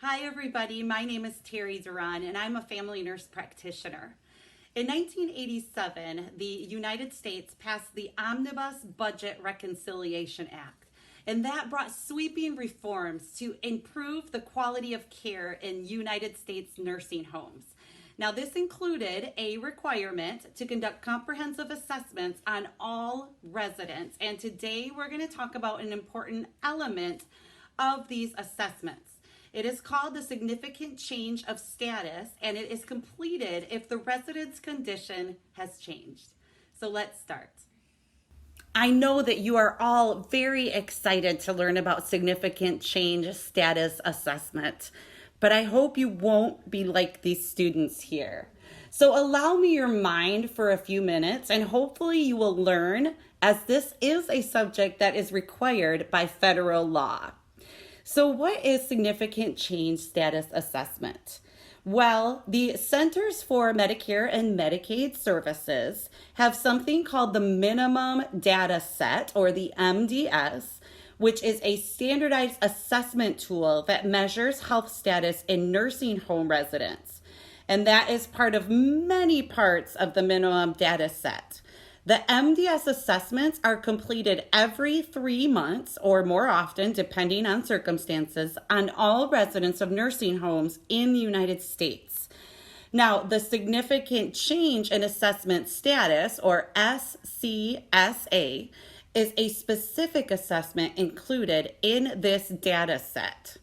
Hi everybody, my name is Terry Duran and I'm a family nurse practitioner. In 1987, the United States passed the Omnibus Budget Reconciliation Act, and that brought sweeping reforms to improve the quality of care in United States nursing homes. Now, this included a requirement to conduct comprehensive assessments on all residents, and today we're going to talk about an important element of these assessments. It is called the significant change of status, and it is completed if the resident's condition has changed. So let's start. I know that you are all very excited to learn about significant change status assessment, but I hope you won't be like these students here. So allow me your mind for a few minutes, and hopefully you will learn, as this is a subject that is required by federal law. So what is significant change status assessment? Well, the Centers for Medicare and Medicaid Services have something called the Minimum Data Set, or the MDS, which is a standardized assessment tool that measures health status in nursing home residents. And that is part of many parts of the Minimum Data Set. The MDS assessments are completed every 3 months or more often, depending on circumstances, on all residents of nursing homes in the United States. Now, the significant change in assessment status, or SCSA, is a specific assessment included in this data set.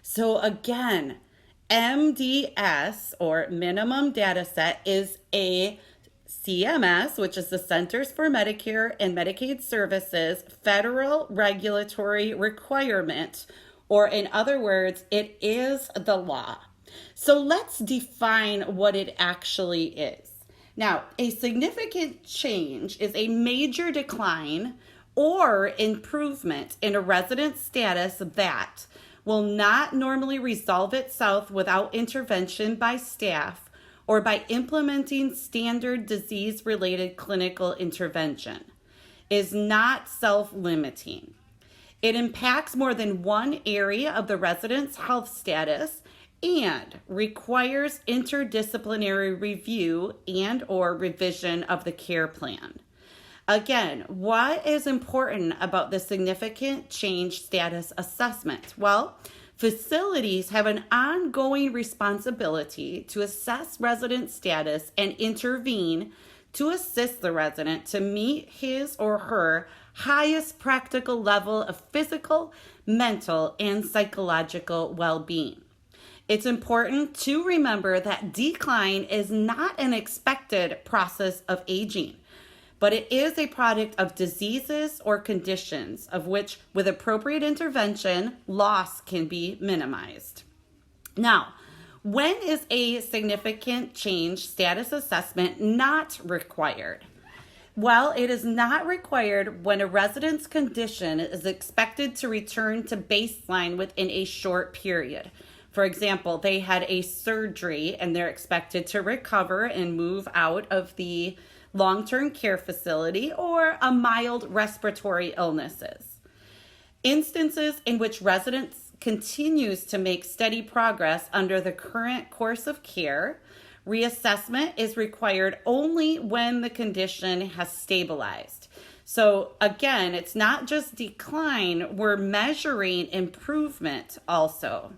So again, MDS, or Minimum Data Set, is a CMS, which is the Centers for Medicare and Medicaid Services, federal regulatory requirement, or in other words, it is the law. So let's define what it actually is. Now, a significant change is a major decline or improvement in a resident's status that will not normally resolve itself without intervention by staff or by implementing standard disease-related clinical intervention, is not self-limiting. It impacts more than one area of the resident's health status and requires interdisciplinary review and or revision of the care plan. Again, what is important about the significant change status assessment? Well, facilities have an ongoing responsibility to assess resident status and intervene to assist the resident to meet his or her highest practical level of physical, mental, and psychological well-being. It's important to remember that decline is not an expected process of aging, but it is a product of diseases or conditions of which, with appropriate intervention, loss can be minimized. Now, when is a significant change status assessment not required? Well, it is not required when a resident's condition is expected to return to baseline within a short period. For example, they had a surgery and they're expected to recover and move out of the long-term care facility, or a mild respiratory illnesses. Instances in which residents continues to make steady progress under the current course of care, reassessment is required only when the condition has stabilized. So again, it's not just decline, we're measuring improvement also.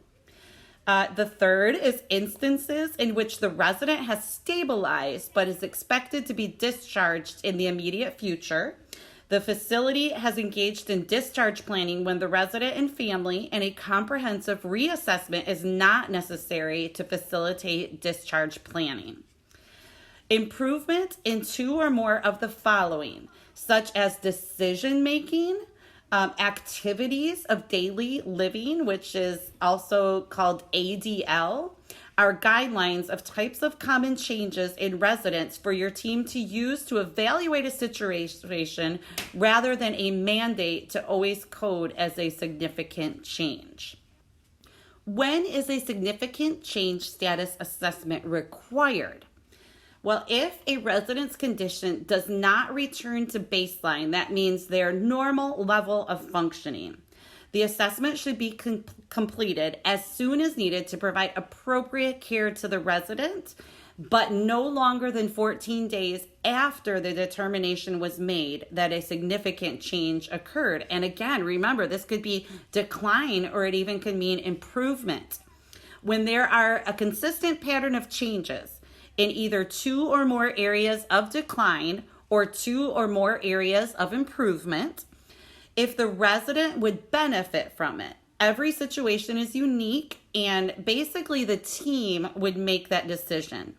The third is instances in which the resident has stabilized but is expected to be discharged in the immediate future. The facility has engaged in discharge planning when the resident and family, and a comprehensive reassessment is not necessary to facilitate discharge planning. Improvement in two or more of the following, such as decision making, activities of daily living, which is also called ADL, are guidelines of types of common changes in residents for your team to use to evaluate a situation rather than a mandate to always code as a significant change. When is a significant change status assessment required? Well, if a resident's condition does not return to baseline, that means their normal level of functioning. The assessment should be completed as soon as needed to provide appropriate care to the resident, but no longer than 14 days after the determination was made that a significant change occurred. And again, remember, this could be decline or it even could mean improvement. When there are a consistent pattern of changes in either 2 or more areas of decline or 2 or more areas of improvement, if the resident would benefit from it. Every situation is unique, and basically the team would make that decision.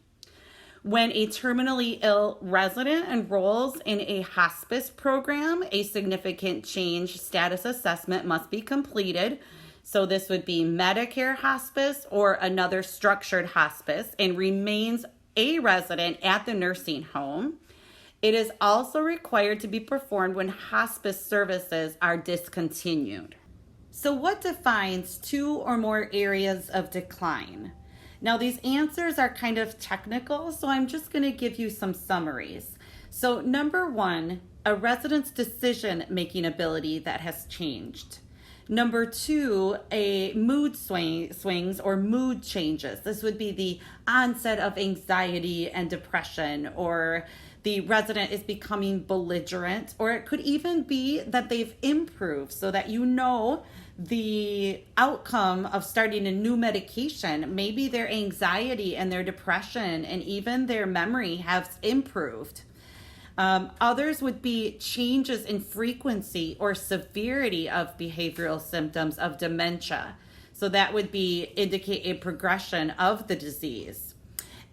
When a terminally ill resident enrolls in a hospice program, a significant change status assessment must be completed. So this would be Medicare hospice or another structured hospice, and remains a resident at the nursing home. It is also required to be performed when hospice services are discontinued. So what defines 2 or more areas of decline? Now these answers are kind of technical, so I'm just going to give you some summaries. So number 1, a resident's decision-making ability that has changed. Number 2, a mood swings or mood changes. This would be the onset of anxiety and depression, or the resident is becoming belligerent, or it could even be that they've improved so that you know the outcome of starting a new medication. Maybe their anxiety and their depression and even their memory have improved. Others would be changes in frequency or severity of behavioral symptoms of dementia. So that would be indicate a progression of the disease.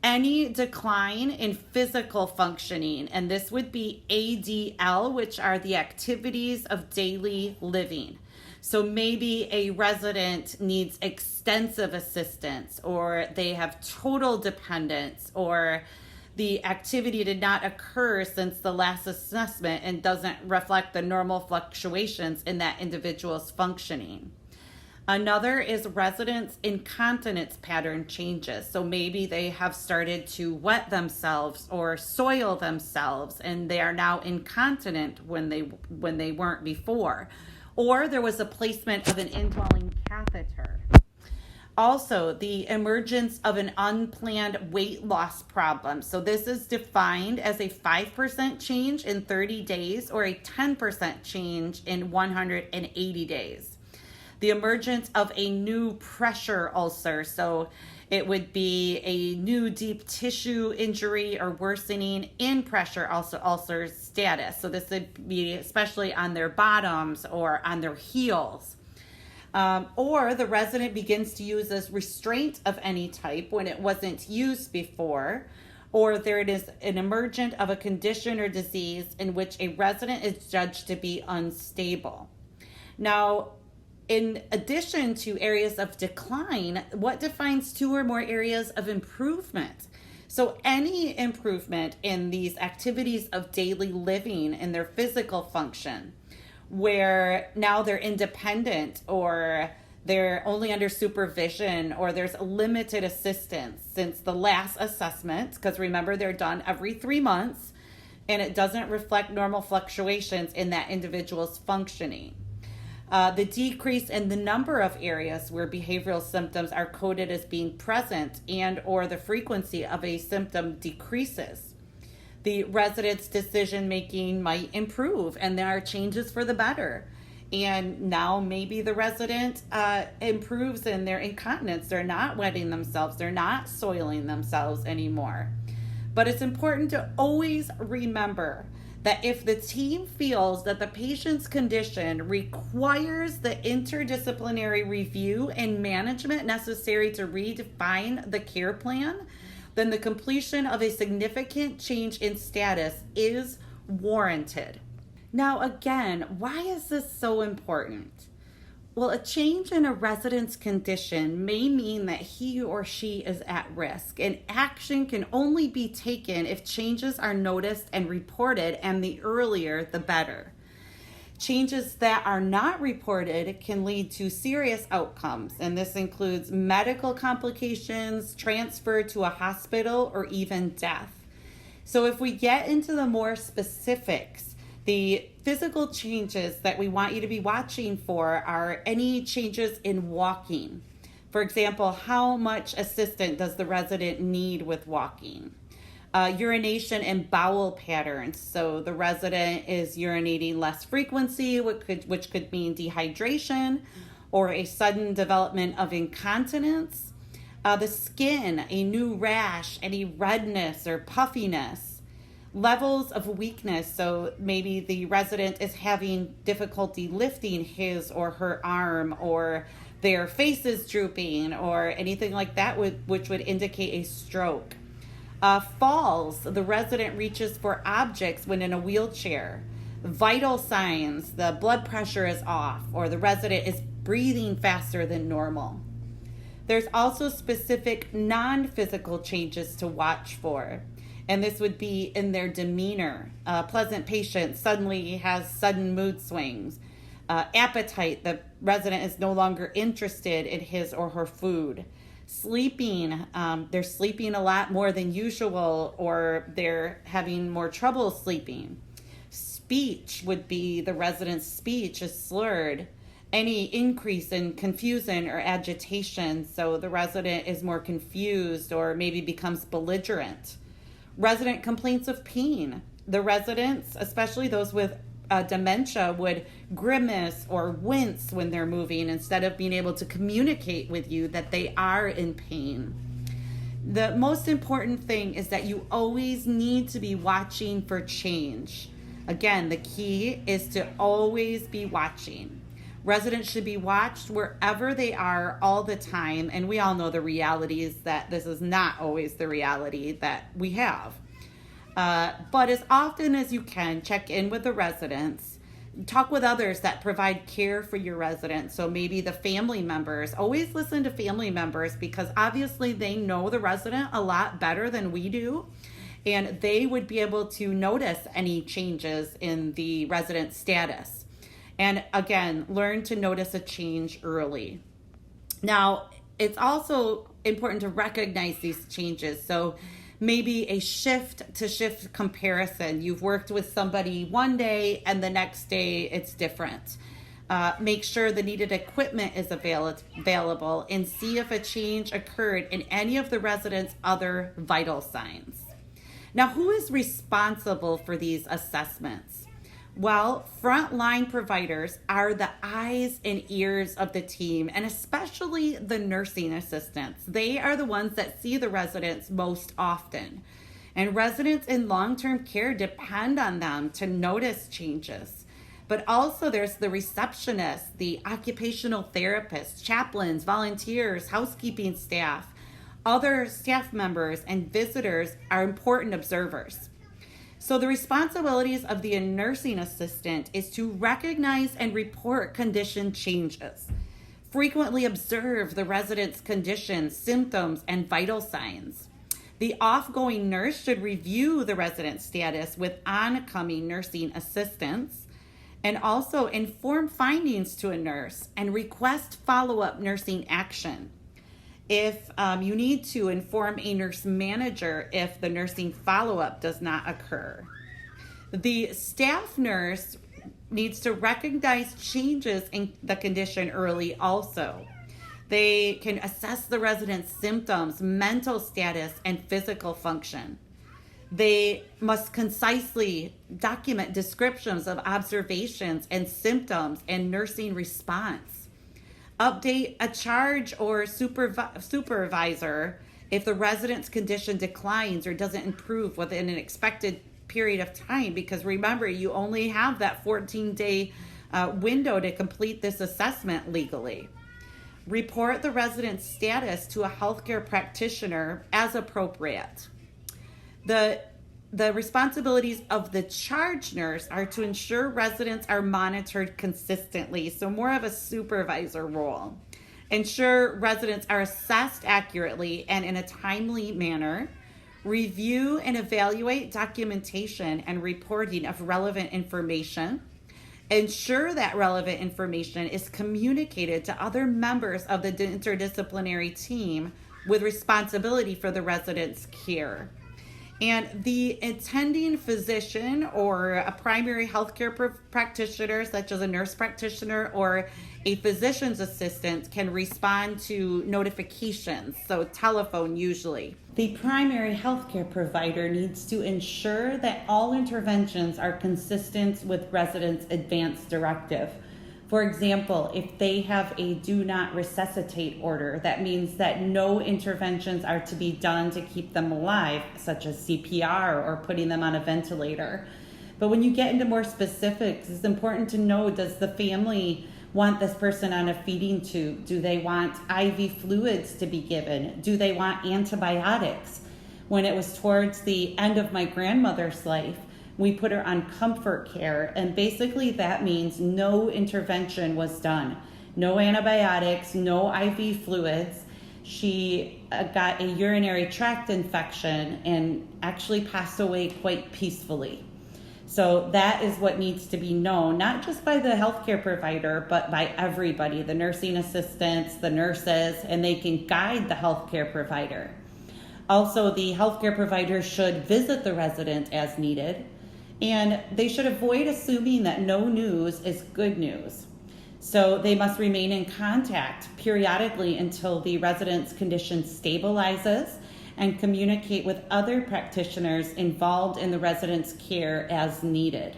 Any decline in physical functioning, and this would be ADL, which are the activities of daily living. So maybe a resident needs extensive assistance, or they have total dependence, or the activity did not occur since the last assessment and doesn't reflect the normal fluctuations in that individual's functioning. Another is residents' incontinence pattern changes. So maybe they have started to wet themselves or soil themselves, and they are now incontinent when they weren't before. Or there was a placement of an indwelling catheter. Also, the emergence of an unplanned weight loss problem. So this is defined as a 5% change in 30 days or a 10% change in 180 days. The emergence of a new pressure ulcer. So it would be a new deep tissue injury or worsening in pressure ulcer status. So this would be especially on their bottoms or on their heels. Or the resident begins to use this restraint of any type when it wasn't used before, or there is an emergent of a condition or disease in which a resident is judged to be unstable. Now, in addition to areas of decline, what defines 2 or more areas of improvement? So any improvement in these activities of daily living in their physical function, where now they're independent or they're only under supervision or there's limited assistance since the last assessment, because remember they're done every 3 months and it doesn't reflect normal fluctuations in that individual's functioning. The decrease in the number of areas where behavioral symptoms are coded as being present and or the frequency of a symptom decreases. The resident's decision making might improve and there are changes for the better. And now maybe the resident improves in their incontinence. They're not wetting themselves. They're not soiling themselves anymore. But it's important to always remember that if the team feels that the patient's condition requires the interdisciplinary review and management necessary to redefine the care plan, then the completion of a significant change in status is warranted. Now, again, why is this so important? Well, a change in a resident's condition may mean that he or she is at risk, and action can only be taken if changes are noticed and reported, and the earlier, the better. Changes that are not reported can lead to serious outcomes, and this includes medical complications, transfer to a hospital, or even death. So if we get into the more specifics, The physical changes that we want you to be watching for are any changes in walking. For example, how much assistance does the resident need with walking? Urination and bowel patterns. So the resident is urinating less frequency, which could mean dehydration or a sudden development of incontinence. The skin, a new rash, any redness or puffiness. Levels of weakness. So maybe the resident is having difficulty lifting his or her arm, or their face is drooping, or anything like that, which would indicate a stroke. Falls, the resident reaches for objects when in a wheelchair. Vital signs, the blood pressure is off, or the resident is breathing faster than normal. There's also specific non-physical changes to watch for, and this would be in their demeanor. A pleasant patient suddenly has sudden mood swings. Appetite, the resident is no longer interested in his or her food. Sleeping, they're sleeping a lot more than usual, or they're having more trouble sleeping. Speech would be the resident's speech is slurred. Any increase in confusion or agitation, so the resident is more confused or maybe becomes belligerent. Resident complaints of pain. The residents, especially those with dementia, would grimace or wince when they're moving instead of being able to communicate with you that they are in pain. The most important thing is that you always need to be watching for change. Again, the key is to always be watching. Residents should be watched wherever they are all the time, and we all know the reality is that this is not always the reality that we have. But as often as you can, check in with the residents. Talk with others that provide care for your residents. So maybe the family members. Always listen to family members, because obviously they know the resident a lot better than we do. And they would be able to notice any changes in the resident status. And again, learn to notice a change early. Now, it's also important to recognize these changes. So maybe a shift-to-shift comparison. You've worked with somebody one day and the next day it's different. Make sure the needed equipment is available, and see if a change occurred in any of the residents' other vital signs. Now, who is responsible for these assessments? Well, frontline providers are the eyes and ears of the team, and especially the nursing assistants. They are the ones that see the residents most often. And residents in long-term care depend on them to notice changes. But also there's the receptionist, the occupational therapist, chaplains, volunteers, housekeeping staff. Other staff members and visitors are important observers. So the responsibilities of the nursing assistant is to recognize and report condition changes. Frequently observe the resident's conditions, symptoms, and vital signs. The off-going nurse should review the resident status with oncoming nursing assistants, and also inform findings to a nurse and request follow-up nursing action. If you need to, inform a nurse manager if the nursing follow-up does not occur. The staff nurse needs to recognize changes in the condition early also. They can assess the resident's symptoms, mental status, and physical function. They must concisely document descriptions of observations and symptoms and nursing response. Update a charge or supervisor if the resident's condition declines or doesn't improve within an expected period of time, because remember, you only have that 14-day window to complete this assessment legally. Report the resident's status to a healthcare practitioner as appropriate. The responsibilities of the charge nurse are to ensure residents are monitored consistently, so more of a supervisor role. Ensure residents are assessed accurately and in a timely manner. Review and evaluate documentation and reporting of relevant information. Ensure that relevant information is communicated to other members of the interdisciplinary team with responsibility for the resident's care. And the attending physician or a primary healthcare practitioner, such as a nurse practitioner or a physician's assistant, can respond to notifications, so telephone usually. The primary healthcare provider needs to ensure that all interventions are consistent with residents' advance directive. For example, if they have a do not resuscitate order, that means that no interventions are to be done to keep them alive, such as CPR or putting them on a ventilator. But when you get into more specifics, it's important to know, does the family want this person on a feeding tube? Do they want IV fluids to be given? Do they want antibiotics? When it was towards the end of my grandmother's life, we put her on comfort care, and basically that means no intervention was done. No antibiotics, no IV fluids. She got a urinary tract infection and actually passed away quite peacefully. So that is what needs to be known, not just by the healthcare provider, but by everybody, the nursing assistants, the nurses, and they can guide the healthcare provider. Also, the healthcare provider should visit the resident as needed, and they should avoid assuming that no news is good news. So they must remain in contact periodically until the resident's condition stabilizes and communicate with other practitioners involved in the resident's care as needed.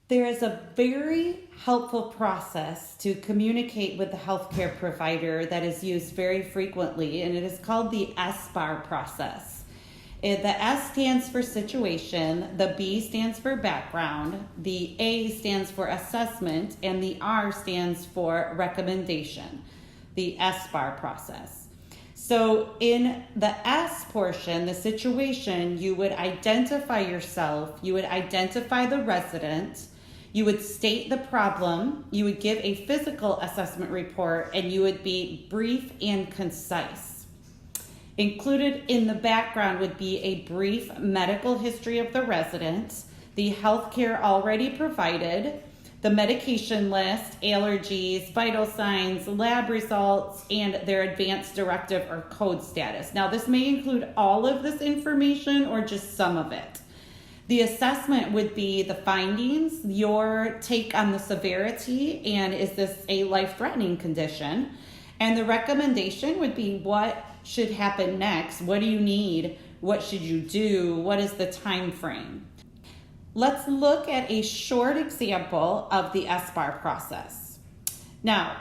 There is a very helpful process to communicate with the healthcare provider that is used very frequently, and it is called the SBAR process. The S stands for situation, the B stands for background, the A stands for assessment, and the R stands for recommendation, the SBAR process. So in the S portion, the situation, you would identify yourself, you would identify the resident, you would state the problem, you would give a physical assessment report, and you would be brief and concise. Included in the background would be a brief medical history of the resident, the health care already provided, the medication list, allergies, vital signs, lab results, and their advance directive or code status. Now, this may include all of this information or just some of it. The assessment would be the findings, your take on the severity, and is this a life-threatening condition? And the recommendation would be what should happen next. What do you need? What should you do? What is the time frame? Let's look at a short example of the SBAR process. Now,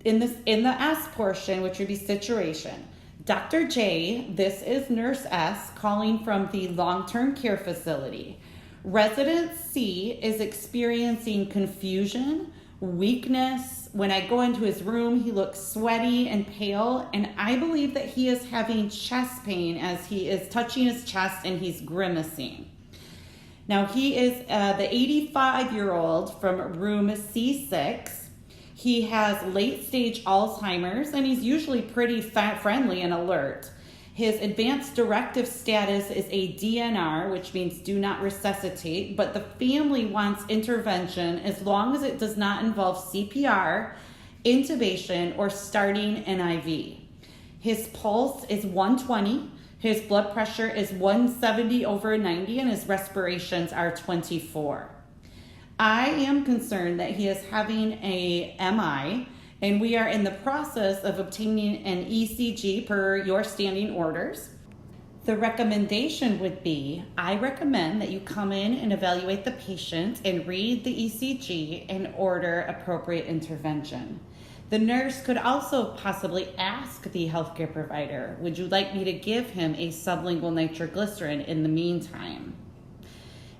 in the S portion, which would be situation, Dr. J, this is Nurse S, calling from the long-term care facility. Resident C is experiencing confusion, weakness. When I go into his room, he looks sweaty and pale, and I believe that he is having chest pain as he is touching his chest and he's grimacing. Now, he is the 85-year-old from room C6. He has late-stage Alzheimer's, and he's usually pretty friendly and alert. His advanced directive status is a DNR, which means do not resuscitate, but the family wants intervention as long as it does not involve CPR, intubation, or starting an IV. His pulse is 120, his blood pressure is 170/90, and his respirations are 24. I am concerned that he is having a MI, and we are in the process of obtaining an ECG per your standing orders. The recommendation would be, I recommend that you come in and evaluate the patient and read the ECG and order appropriate intervention. The nurse could also possibly ask the healthcare provider, would you like me to give him a sublingual nitroglycerin in the meantime?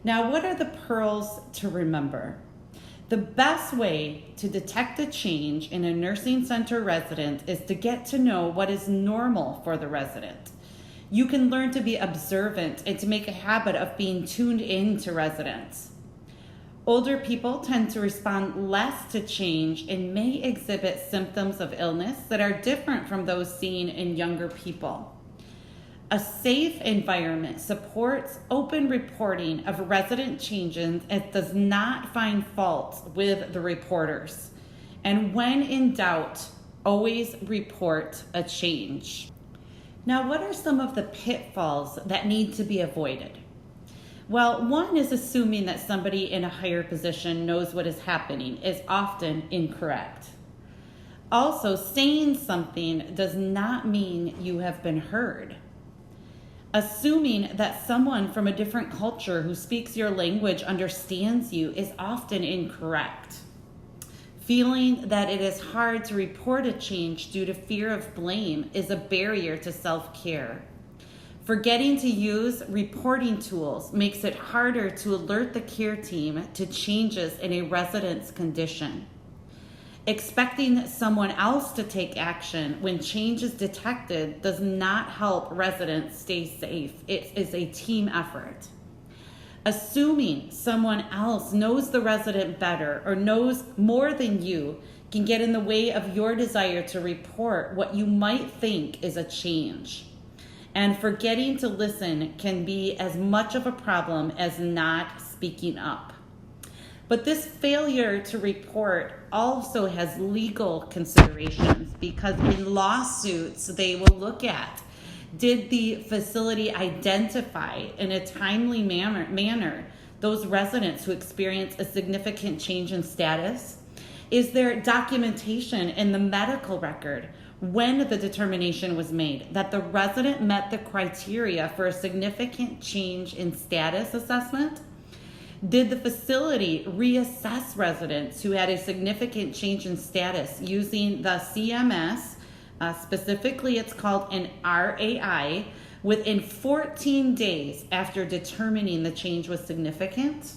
Now, what are the pearls to remember? The best way to detect a change in a nursing center resident is to get to know what is normal for the resident. You can learn to be observant and to make a habit of being tuned in to residents. Older people tend to respond less to change and may exhibit symptoms of illness that are different from those seen in younger people. A safe environment supports open reporting of resident changes and does not find fault with the reporters. And when in doubt, always report a change. Now, what are some of the pitfalls that need to be avoided? Well, one is assuming that somebody in a higher position knows what is happening is often incorrect. Also, saying something does not mean you have been heard. Assuming that someone from a different culture who speaks your language understands you is often incorrect. Feeling that it is hard to report a change due to fear of blame is a barrier to self-care. Forgetting to use reporting tools makes it harder to alert the care team to changes in a resident's condition. Expecting someone else to take action when change is detected does not help residents stay safe. It is a team effort. Assuming someone else knows the resident better or knows more than you can get in the way of your desire to report what you might think is a change. And forgetting to listen can be as much of a problem as not speaking up. But this failure to report also has legal considerations because in lawsuits, they will look at, did the facility identify in a timely manner those residents who experience a significant change in status? Is there documentation in the medical record when the determination was made that the resident met the criteria for a significant change in status assessment? Did the facility reassess residents who had a significant change in status using the CMS? Specifically, it's called an RAI, within 14 days after determining the change was significant?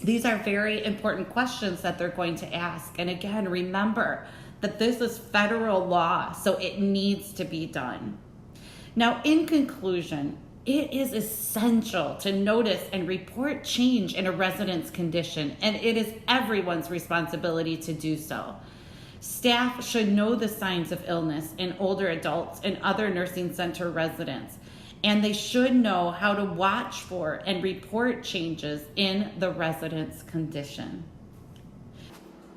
These are very important questions that they're going to ask. And again, remember that this is federal law, so it needs to be done. Now, in conclusion, it is essential to notice and report change in a resident's condition, and it is everyone's responsibility to do so. Staff should know the signs of illness in older adults and other nursing center residents, and they should know how to watch for and report changes in the resident's condition.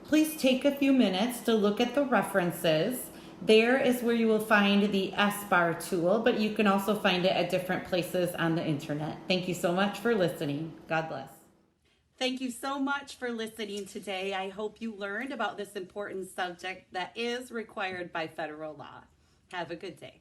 Please take a few minutes to look at the references. There is where you will find the S-Bar tool, but you can also find it at different places on the internet. Thank you so much for listening. God bless. Thank you so much for listening today. I hope you learned about this important subject that is required by federal law. Have a good day.